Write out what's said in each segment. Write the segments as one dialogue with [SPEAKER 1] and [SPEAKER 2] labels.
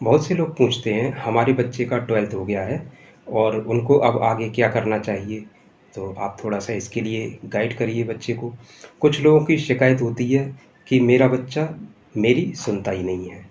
[SPEAKER 1] बहुत से लोग पूछते हैं हमारे बच्चे का 12th हो गया है और उनको अब आगे क्या करना चाहिए। तो आप थोड़ा सा इसके लिए गाइड करिए बच्चे को। कुछ लोगों की शिकायत होती है कि मेरा बच्चा मेरी सुनता ही नहीं है।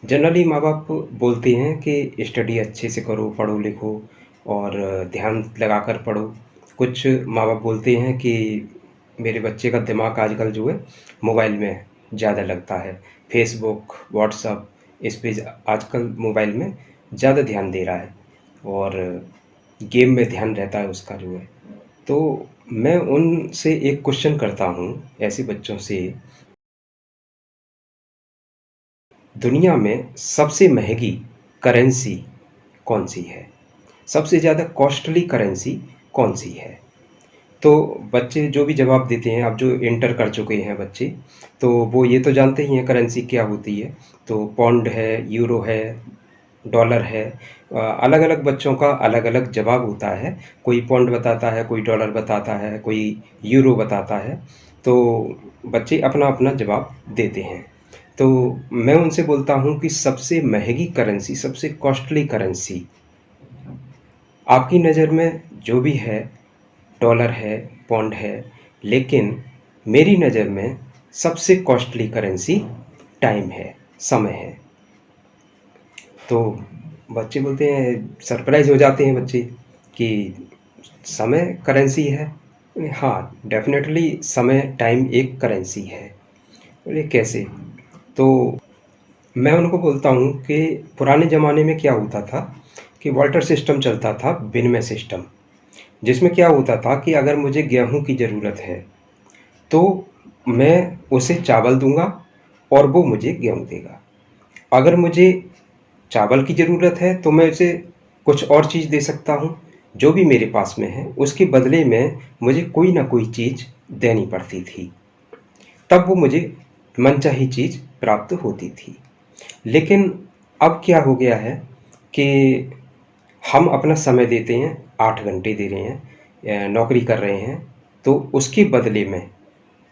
[SPEAKER 1] जनरली माँ बाप बोलते हैं कि स्टडी अच्छे से करो, पढ़ो लिखो और ध्यान लगाकर पढ़ो। कुछ माँ बाप बोलते हैं कि मेरे बच्चे का दिमाग आजकल जो है मोबाइल में ज़्यादा लगता है। फेसबुक, व्हाट्सअप इस पे आजकल मोबाइल में ज़्यादा ध्यान दे रहा है और गेम में ध्यान रहता है उसका जो है। तो मैं उनसे एक क्वेश्चन करता हूँ ऐसे बच्चों से, दुनिया में सबसे महंगी करेंसी कौन सी है? सबसे ज़्यादा कॉस्टली करेंसी कौन सी है? तो बच्चे जो भी जवाब देते हैं, अब जो इंटर कर चुके हैं बच्चे, तो वो ये तो जानते ही हैं करेंसी क्या होती है। तो पौंड है, यूरो है, डॉलर है। अलग अलग बच्चों का अलग अलग जवाब होता है। कोई पौंड बताता है, कोई डॉलर बताता है, कोई यूरो बताता है। तो बच्चे अपना अपना जवाब देते हैं। तो मैं उनसे बोलता हूँ कि सबसे महंगी करेंसी, सबसे कॉस्टली करेंसी आपकी नज़र में जो भी है, डॉलर है, पौंड है, लेकिन मेरी नज़र में सबसे कॉस्टली करेंसी टाइम है, समय है। तो बच्चे बोलते हैं, सरप्राइज़ हो जाते हैं बच्चे कि समय करेंसी है। हाँ, डेफ़िनेटली समय, टाइम एक करेंसी है। बोले कैसे? तो मैं उनको बोलता हूँ कि पुराने ज़माने में क्या होता था कि वाल्टर सिस्टम चलता था, विनिमय सिस्टम। जिसमें क्या होता था कि अगर मुझे गेहूँ की ज़रूरत है, तो मैं उसे चावल दूँगा और वो मुझे गेहूँ देगा। अगर मुझे चावल की ज़रूरत है, तो मैं उसे कुछ और चीज़ दे सकता हूँ, जो भी मेरे पास में है, उसके बदले में मुझे कोई ना कोई चीज़ देनी पड़ती थी। तब वो मुझे मनचाही चीज़ प्राप्त होती थी। लेकिन अब क्या हो गया है कि हम अपना समय देते हैं, 8 घंटे दे रहे हैं, नौकरी कर रहे हैं, तो उसके बदले में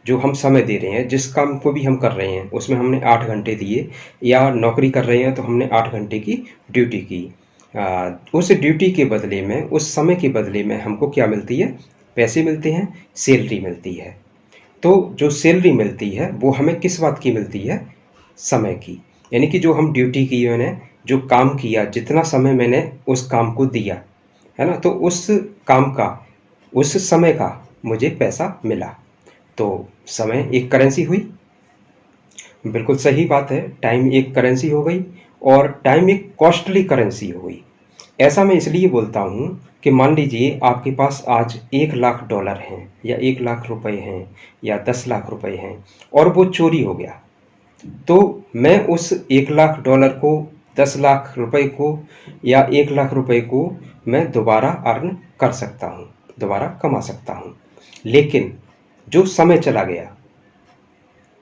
[SPEAKER 1] जो हम समय दे रहे हैं, जिस काम को भी हम कर रहे हैं, उसमें हमने 8 घंटे दिए, या नौकरी कर रहे हैं तो हमने 8 घंटे की ड्यूटी की। उस ड्यूटी के बदले में, उस समय के बदले में हमको क्या मिलती है? पैसे मिलते हैं, सैलरी मिलती है। तो जो सैलरी मिलती है वो हमें किस बात की मिलती है? समय की। यानी कि जो हम ड्यूटी की, मैंने जो काम किया, जितना समय मैंने उस काम को दिया, है ना? तो उस काम का, उस समय का मुझे पैसा मिला। तो समय एक करेंसी हुई। बिल्कुल सही बात है, टाइम एक करेंसी हो गई और टाइम एक कॉस्टली करेंसी हो गई। ऐसा मैं इसलिए बोलता हूँ कि मान लीजिए आपके पास आज 1 लाख डॉलर हैं, या 1 लाख रुपए हैं, या 10 लाख रुपए हैं, और वो चोरी हो गया। तो मैं उस 1 लाख डॉलर को, 10 लाख रुपए को, या 1 लाख रुपए को मैं दोबारा अर्न कर सकता हूँ, दोबारा कमा सकता हूँ। लेकिन जो समय चला गया,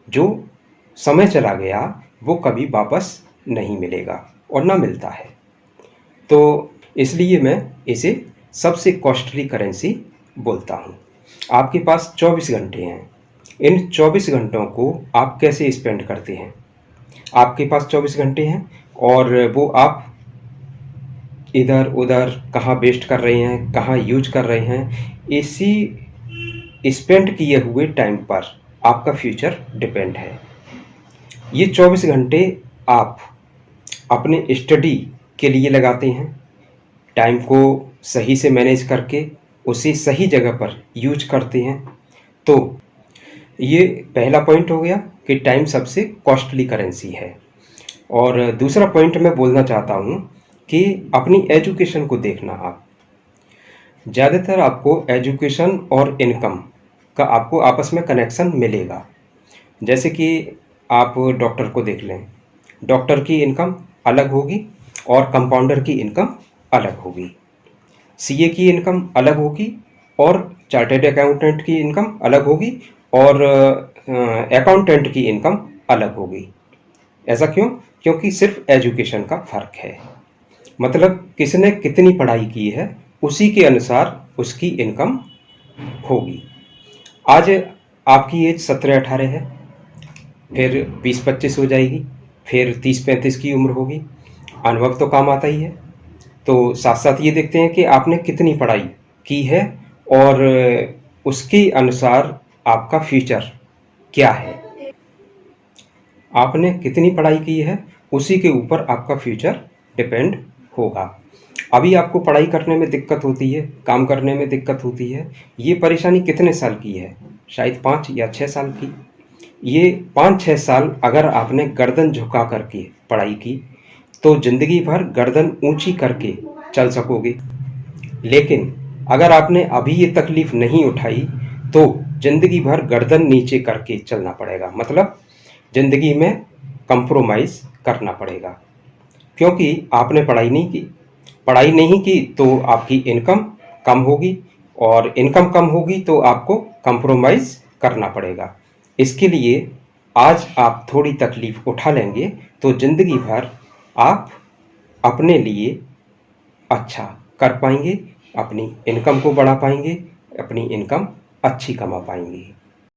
[SPEAKER 1] जो समय चला गया, वो कभी वापस नहीं मिलेगा और ना मिलता है। तो इसलिए मैं इसे सबसे कॉस्टली करेंसी बोलता हूँ। आपके पास 24 घंटे हैं। इन 24 घंटों को आप कैसे स्पेंड करते हैं? आपके पास 24 घंटे हैं और वो आप इधर-उधर कहाँ वेस्ट कर रहे हैं, कहाँ यूज कर रहे हैं, इसी स्पेंड किए हुए टाइम पर आपका फ्यूचर डिपेंड है। ये 24 घंटे आप अपने स्टडी के लिए लगाते हैं, टाइम को सही से मैनेज करके उसे सही जगह पर यूज करते हैं। तो ये पहला पॉइंट हो गया कि टाइम सबसे कॉस्टली करेंसी है। और दूसरा पॉइंट मैं बोलना चाहता हूँ कि अपनी एजुकेशन को देखना आप। ज़्यादातर आपको एजुकेशन और इनकम का आपको आपस में कनेक्शन मिलेगा। जैसे कि आप डॉक्टर को देख लें, डॉक्टर की इनकम अलग होगी और कंपाउंडर की इनकम अलग होगी। सीए की इनकम अलग होगी और चार्टर्ड अकाउंटेंट की इनकम अलग होगी और अकाउंटेंट की इनकम अलग होगी। ऐसा क्यों? क्योंकि सिर्फ एजुकेशन का फ़र्क है। मतलब किसने कितनी पढ़ाई की है, उसी के अनुसार उसकी इनकम होगी। आज आपकी एज 17-18 है, फिर 20-25 हो जाएगी, फिर 30-35 की उम्र होगी, अनुभव तो काम आता ही है। तो साथ-साथ ये देखते हैं कि आपने कितनी पढ़ाई की है और उसके अनुसार आपका फ्यूचर क्या है। आपने कितनी पढ़ाई की है, उसी के ऊपर आपका फ्यूचर डिपेंड होगा। अभी आपको पढ़ाई करने में दिक्कत होती है, काम करने में दिक्कत होती है, ये परेशानी कितने साल की है? शायद 5 या 6 साल की। ये 5-6 साल अगर आपने गर्दन झुका करके पढ़ाई की, तो ज़िंदगी भर गर्दन ऊँची करके चल सकोगे। लेकिन अगर आपने अभी ये तकलीफ़ नहीं उठाई, तो ज़िंदगी भर गर्दन नीचे करके चलना पड़ेगा। मतलब ज़िंदगी में कंप्रोमाइज़ करना पड़ेगा, क्योंकि आपने पढ़ाई नहीं की। पढ़ाई नहीं की तो आपकी इनकम कम होगी और इनकम कम होगी तो आपको कंप्रोमाइज़ करना पड़ेगा। इसके लिए आज आप थोड़ी तकलीफ़ उठा लेंगे तो ज़िंदगी भर आप अपने लिए अच्छा कर पाएँगे, अपनी इनकम को बढ़ा पाएँगे, अपनी इनकम अच्छी कमा पाएँगे।